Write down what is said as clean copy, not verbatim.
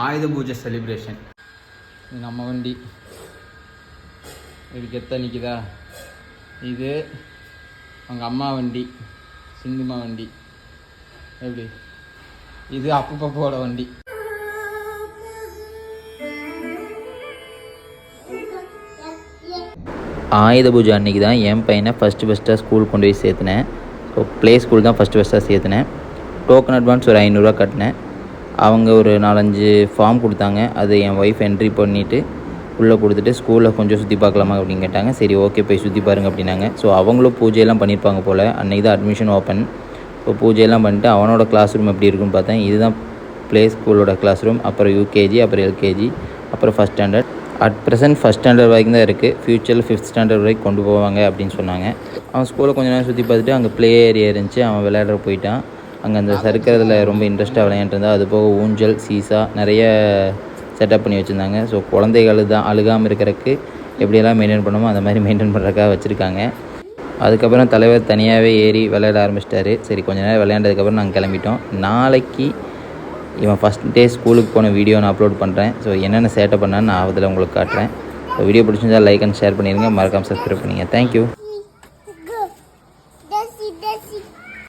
ஆயுத பூஜை செலிப்ரேஷன். நம்ம வண்டி இதுக்கு எத்த நிற்குதா? இது அவங்க அம்மா வண்டி, சிந்துமா வண்டி. எப்படி இது அப்பப்போட வண்டி. ஆயுத பூஜை அன்றைக்கி தான் என் பையனை ஃபஸ்ட்டாக ஸ்கூல் கொண்டு போய் சேர்த்துனேன். ஸோ ப்ளே ஸ்கூல் தான் ஃபஸ்ட்டாக சேர்த்துனேன். டோக்கன் அட்வான்ஸ் ஒரு 500 கட்டினேன். அவங்க ஒரு 4-5 ஃபார்ம் கொடுத்தாங்க. அது என் ஒய்ஃப் என்ட்ரி பண்ணிவிட்டு உள்ளே கொடுத்துட்டு ஸ்கூலில் கொஞ்சம் சுற்றி பார்க்கலாமா அப்படின்னு கேட்டாங்க. சரி ஓகே போய் சுற்றி பாருங்கள் அப்படின்னாங்க. ஸோ அவங்களும் பூஜையெல்லாம் பண்ணியிருப்பாங்க போல். அன்றைக்கி தான் அட்மிஷன் ஓப்பன். ஸோ பூஜையெல்லாம் பண்ணிட்டு அவனோட கிளாஸ் ரூம் எப்படி இருக்குன்னு பார்த்தேன். இதுதான் ப்ளே ஸ்கூலோட கிளாஸ் ரூம். அப்புறம் யூகேஜி, அப்புறம் எல்கேஜி, அப்புறம் first standard. At present first standard வரைக்கும் தான் இருக்குது. ஃப்யூச்சரில் 5th ஸ்டாண்டர்ட் வரைக்கும் கொண்டு போவாங்க அப்படின்னு சொன்னாங்க. அவன் ஸ்கூலில் கொஞ்சம் நேரம் சுற்றி பார்த்துட்டு அங்கே ப்ளே ஏரியா இருந்துச்சு. அவன் விளையாடுற போயிட்டான். அங்கே அந்த சறுக்கிறதுல ரொம்ப இன்ட்ரெஸ்ட்டாக விளையாண்டுருந்தா. அது போக ஊஞ்சல், சீசா நிறைய செட்டப் பண்ணி வச்சுருந்தாங்க. ஸோ குழந்தைகள் தான் அழுகாமல் இருக்கிறதுக்கு எப்படியெல்லாம் மெயின்டைன் பண்ணுமோ அந்த மாதிரி மெயின்டைன் பண்ணுறதுக்காக வச்சுருக்காங்க. அதுக்கப்புறம் தலைவர் தனியாகவே ஏறி விளையாட ஆரம்பிச்சிட்டாரு. சரி கொஞ்சம் நேரம் விளையாண்டதுக்கப்புறம் நாங்கள் கிளம்பிட்டோம். நாளைக்கு இவன் ஃபஸ்ட் டே ஸ்கூலுக்கு போன வீடியோ நான் அப்லோட் பண்ணுறேன். ஸோ என்னென்ன சேட்டை பண்ணான்னு நான் அதில் உங்களுக்கு காட்டுறேன். ஸோ வீடியோ பிடிச்சிருந்தால் லைக் அண்ட் ஷேர் பண்ணிடுங்க. மறக்காமல் சப்ஸ்கிரைப் பண்ணிங்க. தேங்க்யூ.